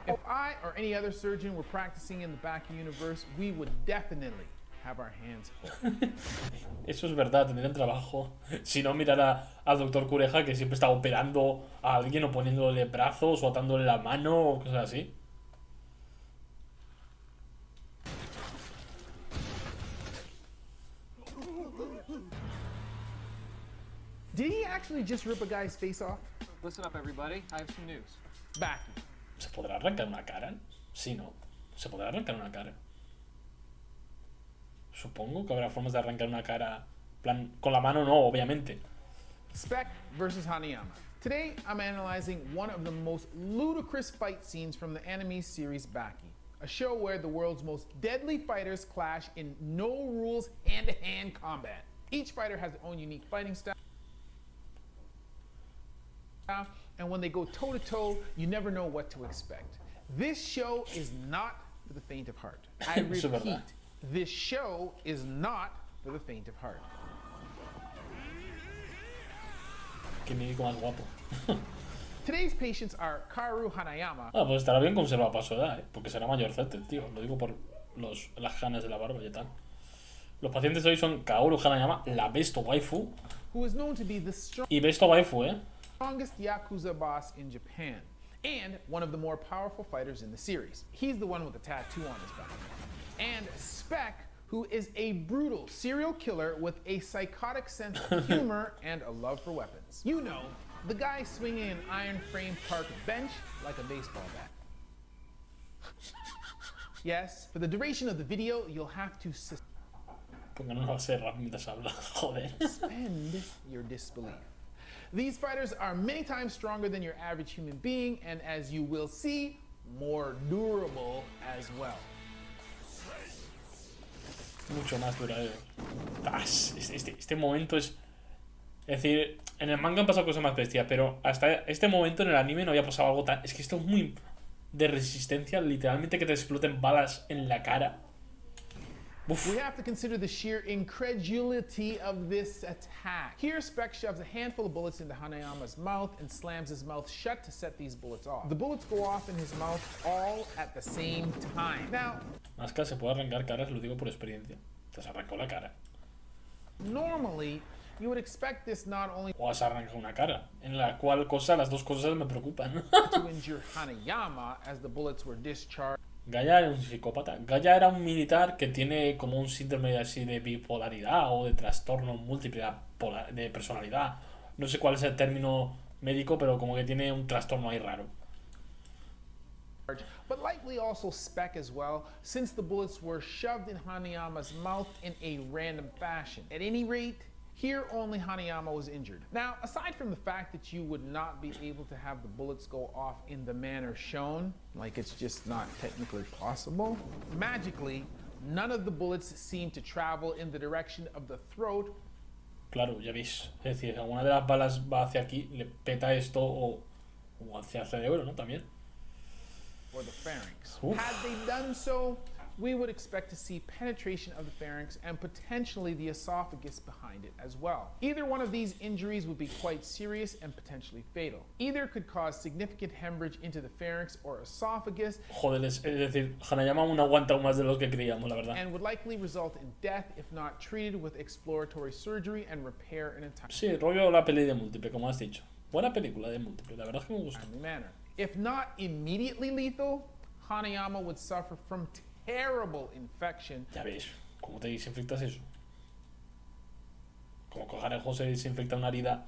If I or any other surgeon were practicing in the Baki universe, we would definitely have our hands full. Eso es verdad, tendrían trabajo. Si no, mirar al doctor Cureja, que siempre está operando a alguien o poniéndole brazos o atándole la mano o cosas así. Did he actually just rip a guy's face off? Listen up, everybody. I have some news. Baki. ¿Se podrá arrancar una cara? Sí, no. ¿Se podrá arrancar una cara? Supongo que habrá formas de arrancar una cara. Plan, con la mano no, obviamente. Spec versus Hanayama. Today, I'm analyzing one of the most ludicrous fight scenes from the anime series Baki, a show where the world's most deadly fighters clash in no-rules hand-to-hand combat. Each fighter has their own unique fighting style, and when they go toe-to-toe, you never know what to expect. This show is not for the faint of heart. I repeat, this show is not for the faint of heart. Qué médico más guapo. Today's patients are Kaoru Hanayama. Ah, pues estará bien conservado para su edad, porque será mayorcete, tío. Lo digo por las canas de la barba y tal. Los pacientes de hoy son Kaoru Hanayama, la Besto Waifu. Who is known to be the Y Besto Waifu, strongest Yakuza boss in Japan, and one of the more powerful fighters in the series. He's the one with the tattoo on his back. And Spec, who is a brutal serial killer with a psychotic sense of humor and a love for weapons. You know, the guy swinging an iron frame park bench like a baseball bat. Yes, for the duration of the video, you'll have to Porque no va a ser mientras habla, joder. suspend your disbelief. These fighters are many times stronger than your average human being, and as you will see, more durable as well. Mucho más duradero. Este momento es... Es decir, en el manga han pasado cosas más bestias, pero hasta este momento en el anime no había pasado algo tan... Es que esto es muy de resistencia, literalmente que te exploten balas en la cara. Uf. We have to consider the sheer incredulity of this attack. Here, Spec shoves a handful of bullets into Hanayama's mouth and slams his mouth shut to set these bullets off. The bullets go off in his mouth all at the same time. Now, Asuka se puede arrancar caras, lo digo por experiencia. Te has arrancado la cara. normally, you would expect this not only O has arrancado una cara, en la cual las dos cosas me preocupan. to injure Hanayama as the bullets were discharged. Gaia era un psicópata. Gaia era un militar que tiene como un síndrome así de bipolaridad o de trastorno múltiple de personalidad. No sé cuál es el término médico, pero como que tiene un trastorno ahí raro. But likely also Spec as well, since the bullets were shoved in Hanayama's mouth in a random fashion. At any rate, here only Hanayama was injured. Now, aside from the fact that you would not be able to have the bullets go off in the manner shown, like it's just not technically possible, magically, none of the bullets seem to travel in the direction of the throat. Claro, ya veis. Es decir, alguna de las balas va hacia aquí, le peta esto o hacia el cerebro, ¿no? También. Or the pharynx. Oof. Had they done so, we would expect to see penetration of the pharynx and potentially the esophagus behind it as well. Either one of these injuries would be quite serious and potentially fatal. Either could cause significant hemorrhage into the pharynx or esophagus. Joder, es decir, Hanayama aún aguanta más de lo que creíamos, la verdad. And would likely result in death if not treated with exploratory surgery and repair in a Sí, rollo la peli de Múltiple, como has dicho. Buena película de Múltiple, la verdad es que me gustó. timely manner. If not immediately lethal, Hanayama would suffer from terrible infection. Ya ves, ¿cómo te desinfectas eso? Como Cojarejo se desinfecta una herida.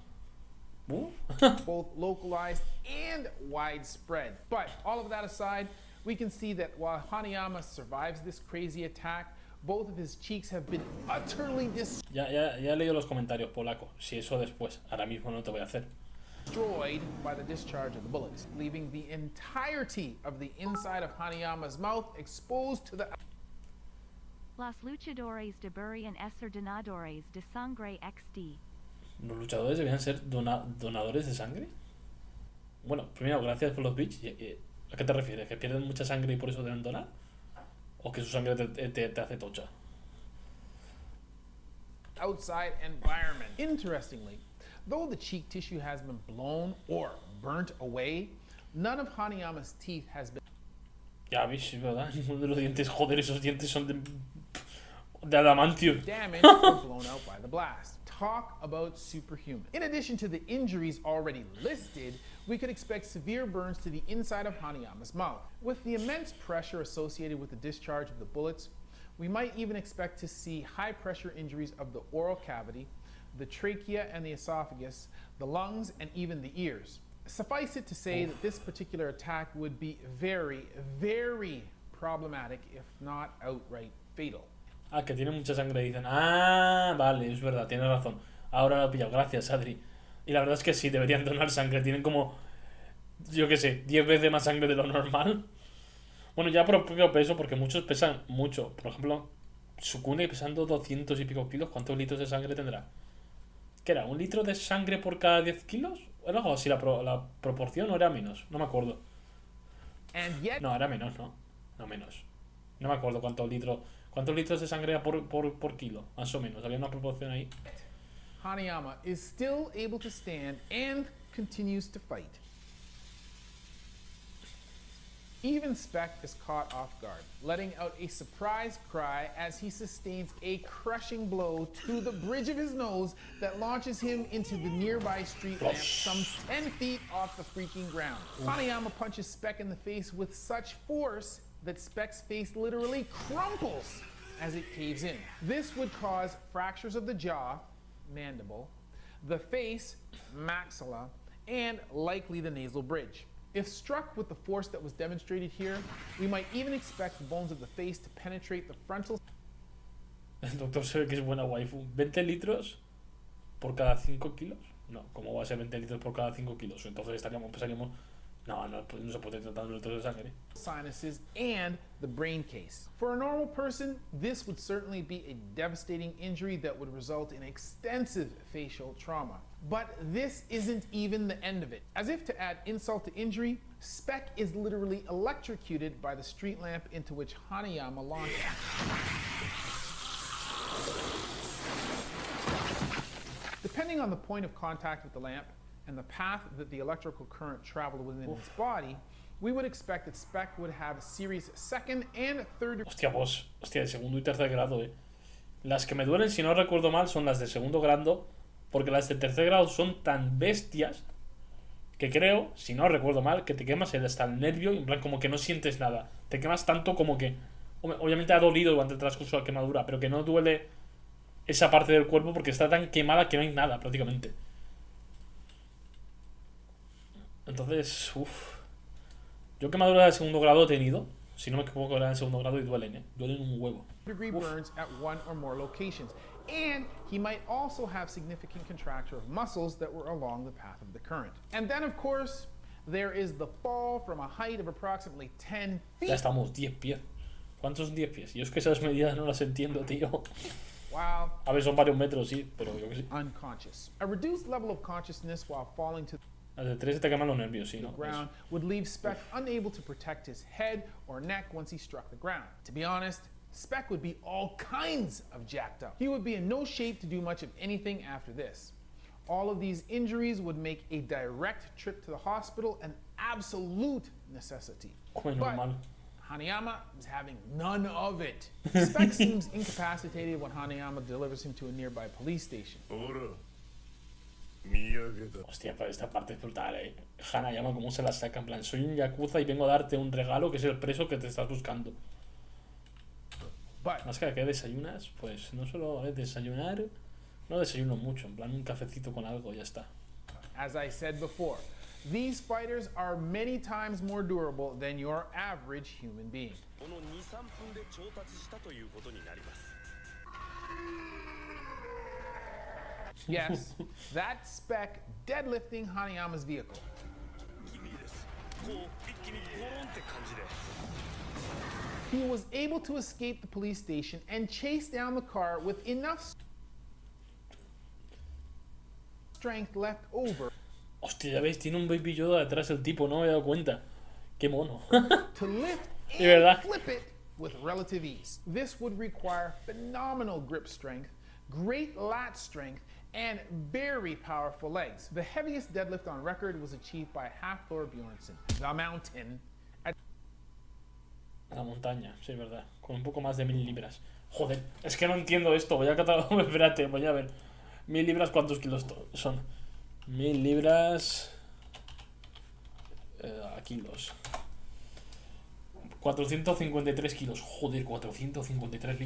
Both localized and widespread. But all of that aside, we can see that while Hanayama survives this crazy attack, both of his cheeks have been utterly Ya he leído los comentarios, polaco. Si eso después, ahora mismo no te voy a hacer. destroyed by the discharge of the bullets, leaving the entirety of the inside of Hanayama's mouth exposed to the Los luchadores deberían ser donadores de sangre XD. ¿Los luchadores debían ser donadores de sangre? Bueno, primero, gracias por los bits. ¿A qué te refieres? ¿Que pierden mucha sangre y por eso deben donar? ¿O que su sangre te hace tocha? outside environment. Interestingly, though the cheek tissue has been blown or burnt away, none of Hanayama's teeth has been. Ya veis, es verdad. Ninguno de los dientes, joder, esos dientes son de adamantium. damaged or blown out by the blast. Talk about superhuman. In addition to the injuries already listed, we could expect severe burns to the inside of Hanayama's mouth. With the immense pressure associated with the discharge of the bullets, we might even expect to see high pressure injuries of the oral cavity, the trachea and the esophagus, the lungs, and even the ears. Suffice it to say that this particular attack would be very, very problematic, if not outright fatal. Ah, que tiene mucha sangre, dicen. Ah, vale, es verdad, tienes razón. Ahora lo he pillado, gracias, Adri. Y la verdad es que sí, deberían donar sangre. Tienen como, yo qué sé, 10 veces más sangre de lo normal. Bueno, ya por propio peso, porque muchos pesan mucho. Por ejemplo, Sukune pesando 200 y pico kilos, ¿cuántos litros de sangre tendrá? ¿Qué era? ¿1 litro de sangre por cada 10 kilos? ¿Era algo así la proporción o era menos? No me acuerdo. And yet, No, era menos, ¿no? No, menos. No me acuerdo cuántos litros de sangre era por kilo, más o menos. Había una proporción ahí. Hanayama is still able to stand and continues to fight. Even Speck is caught off guard, letting out a surprised cry as he sustains a crushing blow to the bridge of his nose that launches him into the nearby street lamp some 10 feet off the freaking ground. Hanayama punches Speck in the face with such force that Speck's face literally crumples as it caves in. This would cause fractures of the jaw, mandible, the face, maxilla, and likely the nasal bridge. If struck with the force that was demonstrated here, we might even expect the bones of the face to penetrate the frontal. El doctor se ve que es buena waifu. ¿20 litros por cada 5 kilos? No, ¿cómo va a ser 20 litros por cada 5 kilos? Entonces pesaríamos... No, no se puede tratar de litros de sangre. Sinuses and the brain case. For a normal person, this would certainly be a devastating injury that would result in extensive facial trauma. But this isn't even the end of it. As if to add insult to injury, Speck is literally electrocuted by the street lamp into which Hanayama launched. Depending on the point of contact with the lamp and the path that the electrical current traveled within his body, we would expect that Speck would have serious second and third. Hostia, pues, de segundo y tercer grado, Las que me duelen, si no recuerdo mal, son las de segundo grado, porque las de tercer grado son tan bestias que creo, si no recuerdo mal, que te quemas hasta el nervio y en plan como que no sientes nada. Te quemas tanto como que... Obviamente ha dolido durante el transcurso de la quemadura, pero que no duele esa parte del cuerpo porque está tan quemada que no hay nada prácticamente. Entonces, yo quemaduras de segundo grado he tenido. Si no me equivoco, eran de segundo grado y duelen, Duelen un huevo. Degree burns at one or more locations. And he might also have significant contracture of muscles that were along the path of the current. And then, of course, there is the fall from a height of approximately 10 feet. Ya estamos, 10 pies. ¿Cuántos son 10 pies? Yo es que esas medidas no las entiendo, tío. Wow. A ver, son varios metros, sí, pero yo que sí. Unconscious. A reduced level of consciousness while falling to Las de 3 te queman los nervios, sí, the ¿no? ground would leave Speck unable to protect his head or neck once he struck the ground. To be honest, Speck would be all kinds of jacked up. He would be in no shape to do much of anything after this. All of these injuries would make a direct trip to the hospital an absolute necessity. Como But normal. Hanayama is having none of it. Speck seems incapacitated when Hanayama delivers him to a nearby police station. Hostia, pero esta parte es brutal, Hanayama, cómo se la saca, en plan, soy un yakuza y vengo a darte un regalo que es el preso que te estás buscando. But Más que desayunas, pues no solo desayunar, no desayuno mucho, en plan un cafecito con algo, ya está. as I said before, these fighters are many times more durable than your average human being. この2、3分で調達したということになります。 Yes, that Speck deadlifting Hanayama's vehicle. 君です。こう一気にゴロンって感じで。 He was able to escape the police station and chase down the car with enough strength left over Hostia, ya veis, tiene un Baby Yoda detrás el tipo, no me he dado cuenta. Qué mono. to lift De verdad. and flip it with relative ease. This would require phenomenal grip strength, great lat strength, and very powerful legs. The heaviest deadlift on record was achieved by Hafthor Bjornsson, the Mountain, at La montaña, sí, es verdad. Con un poco más de 1000 libras. Joder, es que no entiendo esto. Voy a catalogar. Espérate, voy a ver. 1000 libras, ¿cuántos kilos son? 1000 libras. A kilos. 453 kilos. Joder, 453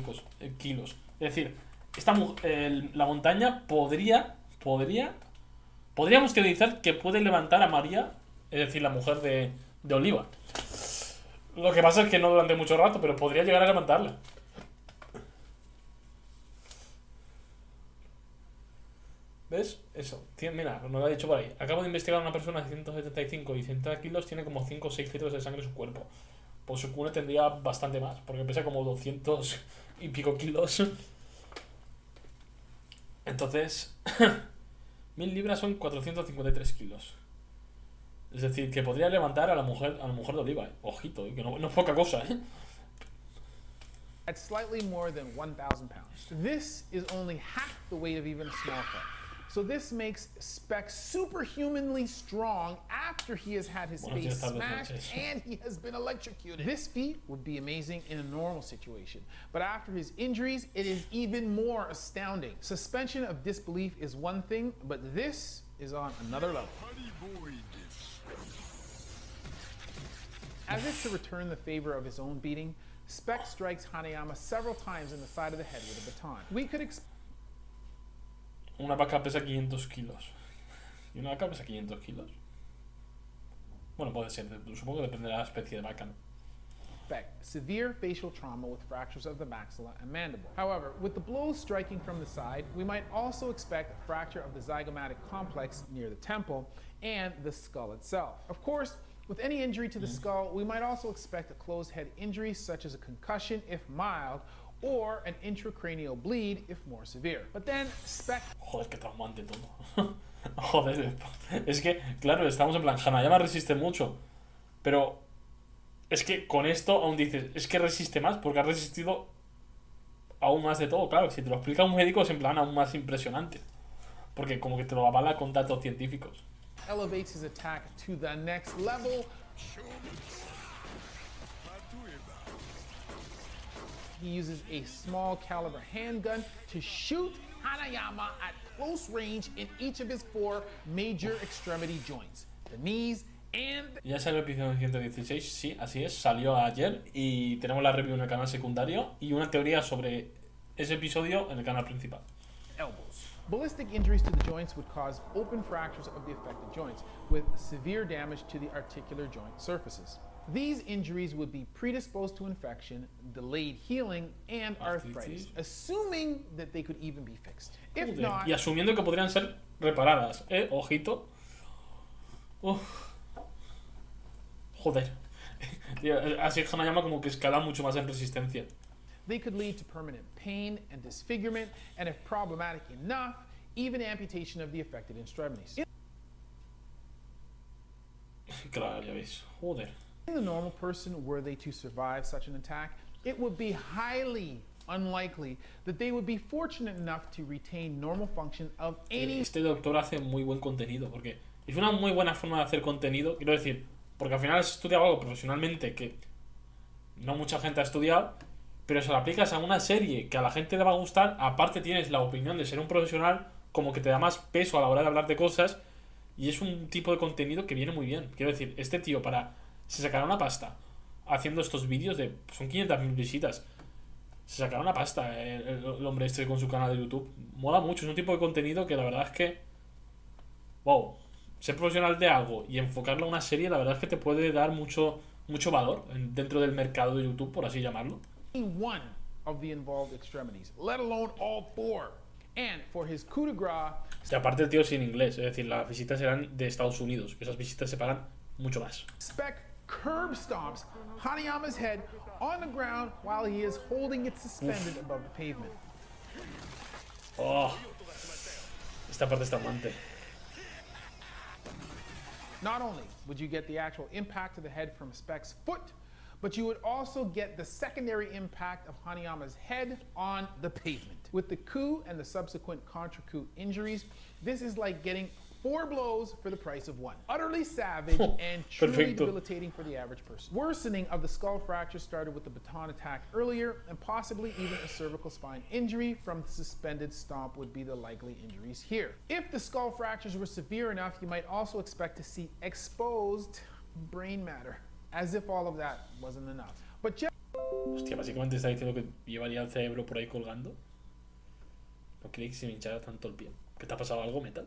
kilos. Es decir, la montaña podríamos teorizar que puede levantar a María, es decir, la mujer de Oliva. Lo que pasa es que no durante mucho rato, pero podría llegar a levantarla. ¿Ves? Eso. Mira, nos lo ha dicho por ahí. Acabo de investigar a una persona de 175 y 100 kilos, tiene como 5 o 6 litros de sangre en su cuerpo. Pues su cune tendría bastante más, porque pesa como 200 y pico kilos. Entonces, 1000 libras son 453 kilos. Es decir, que podría levantar a la mujer de Oliva. Ojito, que no es poca cosa, ¿eh? At slightly more than 1,000 pounds. This is only half the weight of even a small car. So this makes Speck superhumanly strong after he has had his face smashed and he has been electrocuted. This feat would be amazing in a normal situation, but after his injuries, it is even more astounding. Suspension of disbelief is one thing, but this is on another level. As if to return the favor of his own beating, Speck strikes Hanayama several times in the side of the head with a baton. We could Una vaca pesa 500 kilos. ¿Y una vaca pesa 500 kilos? Bueno, puede ser. Supongo que depende de la especie de vaca, ¿no? expect severe facial trauma with fractures of the maxilla and mandible. However, with the blows striking from the side, we might also expect a fracture of the zygomatic complex near the temple and the skull itself. Of course, with any injury to the skull, we might also expect a closed head injury such as a concussion if mild, or an intracranial bleed if more severe. But then, Joder, qué traumante todo. Joder, es que, claro, estamos en plan, Hanayama resiste mucho, pero es que con esto aún dices, es que resiste más, porque ha resistido aún más de todo. Claro, si te lo explica un médico es en plan aún más impresionante, porque como que te lo avala con datos científicos. Elevates his attack to the next level. He uses a small caliber handgun to shoot Hanayama at close range in each of his 4 major extremity joints, the knees and... Ya salió el episodio 116, sí, así es, salió ayer y tenemos la review en el canal secundario y una teoría sobre ese episodio en el canal principal. Elbows. Ballistic injuries to the joints would cause open fractures of the affected joints with severe damage to the articular joint surfaces. These injuries would be predisposed to infection, delayed healing, and arthritis, assuming that they could even be fixed. If not, y asumiendo que podrían ser reparadas, ojito. Uf. Joder. Así Hanayama como que escala mucho más en resistencia. they could lead to permanent pain and disfigurement, and if problematic enough, even amputation of the affected extremities. Claro, ya veis. Joder. In the normal person, were they to survive such an attack, it would be highly unlikely that they would be fortunate enough to retain normal function of any... Este doctor hace muy buen contenido, porque es una muy buena forma de hacer contenido, quiero decir, porque al final has estudiado algo profesionalmente que no mucha gente ha estudiado, pero si lo aplicas a una serie que a la gente le va a gustar, aparte tienes la opinión de ser un profesional, como que te da más peso a la hora de hablar de cosas, y es un tipo de contenido que viene muy bien. Quiero decir, este tío se sacará una pasta haciendo estos vídeos de... son 500.000 visitas. Se sacará una pasta el hombre este con su canal de YouTube. Mola mucho, es un tipo de contenido que la verdad es que... wow, ser profesional de algo y enfocarlo a una serie, la verdad es que te puede dar mucho valor dentro del mercado de YouTube, por así llamarlo. one of the involved extremities, let alone all 4. And for his coup de grace, Y aparte el tío es en inglés, es decir, las visitas eran de Estados Unidos, que esas visitas se pagan mucho más. Speck curb stomps Hanayama's head on the ground while he is holding it suspended above the pavement. Oh, esta parte está amante. Not only would you get the actual impact to the head from Speck's foot, but you would also get the secondary impact of Hanayama's head on the pavement. With the coup and the subsequent contra-coup injuries, this is like getting 4 blows for the price of 1. Utterly savage and truly Perfecto. debilitating for the average person. Worsening of the skull fracture started with the baton attack earlier, and possibly even a cervical spine injury from the suspended stomp would be the likely injuries here. If the skull fractures were severe enough, you might also expect to see exposed brain matter, as if all of that wasn't enough. But just Hostia, básicamente está diciendo que llevaría el cerebro por ahí colgando. No creí que se me hinchara tanto el pie. ¿Qué te ha pasado algo, Metal?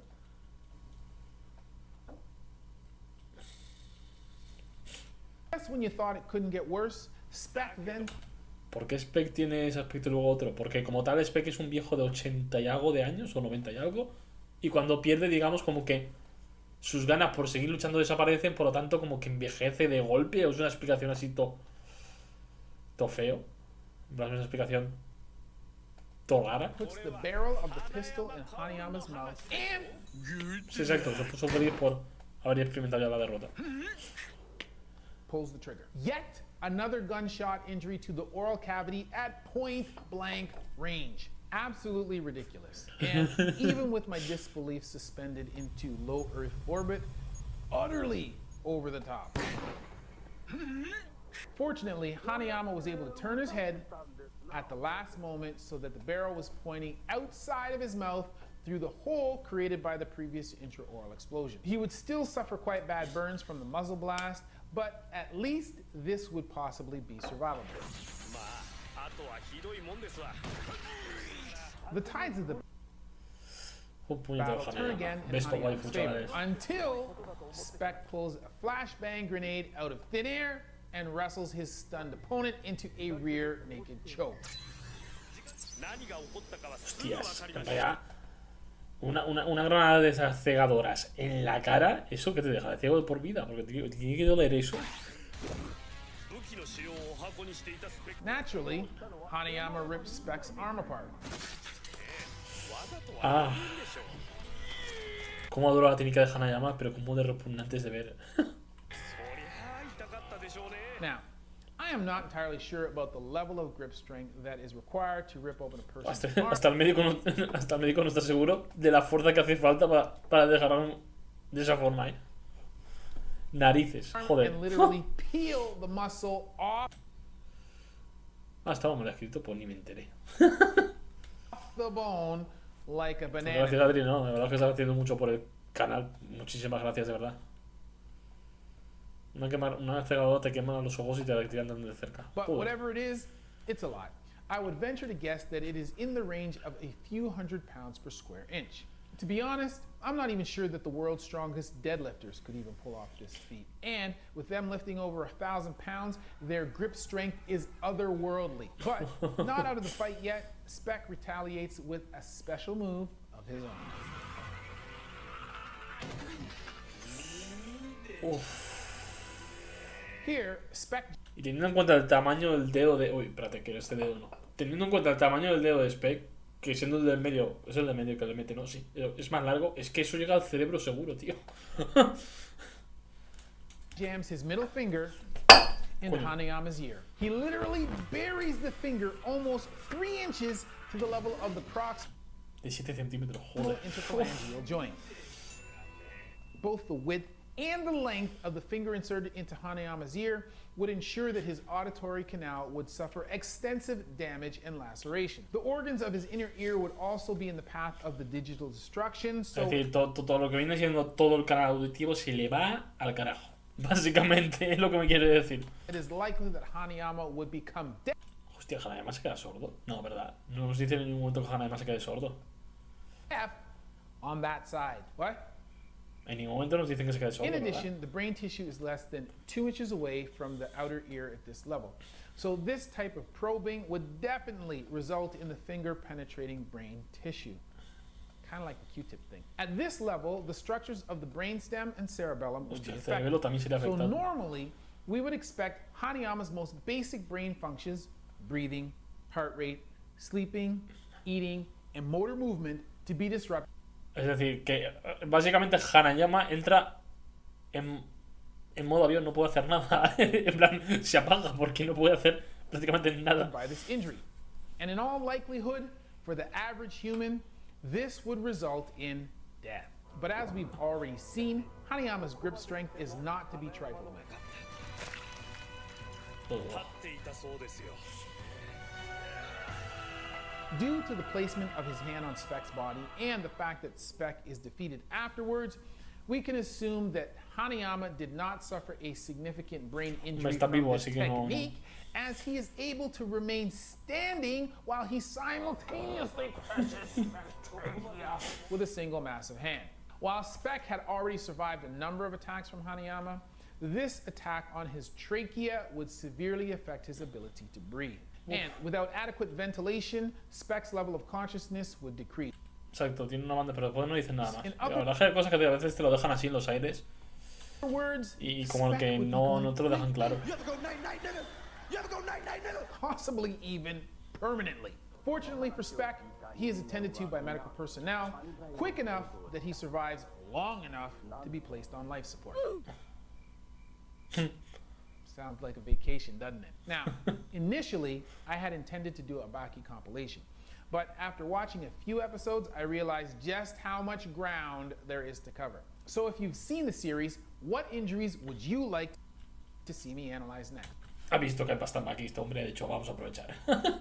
when you thought it couldn't get worse, Spec then ¿Por qué Spec tiene ese aspecto y luego otro? Porque como tal Spec es un viejo de 80 y algo de años, o 90 y algo, y cuando pierde, digamos, como que sus ganas por seguir luchando desaparecen, por lo tanto como que envejece de golpe. O es una explicación así todo feo. Es una explicación todo rara. puts the barrel of the pistol in Hanayama's mouth and Sí, exacto, se puso feliz por haber experimentado ya la derrota. pulls the trigger. Yet another gunshot injury to the oral cavity at point blank range. Absolutely ridiculous. And even with my disbelief suspended into low Earth orbit, utterly over the top. Fortunately, Hanayama was able to turn his head at the last moment so that the barrel was pointing outside of his mouth through the hole created by the previous intraoral explosion. He would still suffer quite bad burns from the muzzle blast, but at least this would possibly be survivable. まああとはひどいもんですわ The tides of the Un puñetero battle turn again Hanayama. in Ves tu Hanayama's waifu, favor chavales. until Spec pulls a flashbang grenade out of thin air and wrestles his stunned opponent into a rear naked choke. 何が起こったかはすぐ分 Hostias, かりま en した realidad, una granada de esas cegadoras en la cara, eso que te deja de ciego de por vida, porque te tiene que doler eso. 武器の使用を箱にしていたスペック Naturally, Hanayama rips Spec's arm apart. わざとは Ah, 言うんでしょう cómo adoro la técnica de Hanayama, pero como de repugnantes de ver. そりゃあ痛かったでしょうね Now, I am not entirely sure about the level of grip strength that is required to rip open a person's Hasta, arm. hasta el médico no está seguro de la fuerza que hace falta para dejarlo de esa forma, Narices, joder. And literally peel the muscle off Ah, estaba mal escrito, pues ni me enteré. the bone like a banana. Gracias, Adri, no, de verdad que estás haciendo mucho por el canal. Muchísimas gracias, de verdad. Una cegadora te quema los ojos y te la tiran de cerca. But Joder. whatever it is, it's a lot. I would venture to guess that it is in the range of a few hundred pounds per square inch. To be honest, I'm not even sure that the world's strongest deadlifters could even pull off this feat. And with them lifting over 1,000 pounds, their grip strength is otherworldly. But not out of the fight yet, Spec retaliates with a special move of his own. Uf. Here, Spec Y teniendo en cuenta el tamaño del dedo de... Uy, espérate, que este dedo no. Teniendo en cuenta el tamaño del dedo de Spec, que siendo el del medio, es el del medio que le mete, ¿no? Sí, es más largo, es que eso llega al cerebro seguro, tío. jams his middle finger into Coño. Hanayama's ear. He literally buries the finger almost 3 inches to the level of the proximal De 7 centímetros, joder. interphalangeal joint. Both the width and the length of the finger inserted into Hanayama's ear would ensure that his auditory canal would suffer extensive damage and laceration. The organs of his inner ear would also be in the path of the digital destruction, Es so decir, todo lo que viene siendo todo el canal auditivo se le va al carajo. Básicamente es lo que me quiere decir. it is likely that Hanayama would become Hostia, Hanayama se queda sordo. No, verdad. No nos dice en ningún momento que Hanayama se quede sordo. deaf on that side. What? En ningún momento nos dicen que se quede sordo. In ¿verdad? addition, the brain tissue is less than 2 inches away from the outer ear at this level. So this type of probing would definitely result in the finger penetrating brain tissue. Kind of like the Q-tip thing. At this level, the structures of the brainstem and cerebellum would Hostia, be el cerebelo affected. también sería So afectado. normally, we would expect Hanayama's most basic brain functions, breathing, heart rate, sleeping, eating, and motor movement to be disrupted. Es decir, que básicamente Hanayama entra en modo avión, no puede hacer nada. En plan, se apaga porque no puede hacer prácticamente nada. By this injury. And in all likelihood, for the average human, this would result in death. But as we've already seen, Hanayama's grip strength is not to be trifled with. おう立っていたそうですよ Due to the placement of his hand on Speck's body and the fact that Speck is defeated afterwards, we can assume that Hanayama did not suffer a significant brain injury Está from vivo, this así que no- technique, as he is able to remain standing while he simultaneously crushes Speck's trachea with a single massive hand. While Speck had already survived a number of attacks from Hanayama, this attack on his trachea would severely affect his ability to breathe. And without adequate ventilation, Speck's level of consciousness would decrease. Exacto, tiene una banda, pero después no dicen nada más. En La verdad es que hay cosas que a veces te lo dejan así en los aires In other words, y como Speck que would no te lo dejan claro. You have to go night night nigga You have to go night night nigga possibly even permanently. Fortunately for Speck, he is attended to by medical personnel quick enough that he survives long enough to be placed on life support. Sounds like a vacation, doesn't it? Now, initially, I had intended to do a Baki compilation, but after watching a few episodes, I realized just how much ground there is to cover. So if you've seen the series, what injuries would you like to see me analyze next? Ha visto que hay bastante aquí este hombre, de hecho vamos a aprovechar.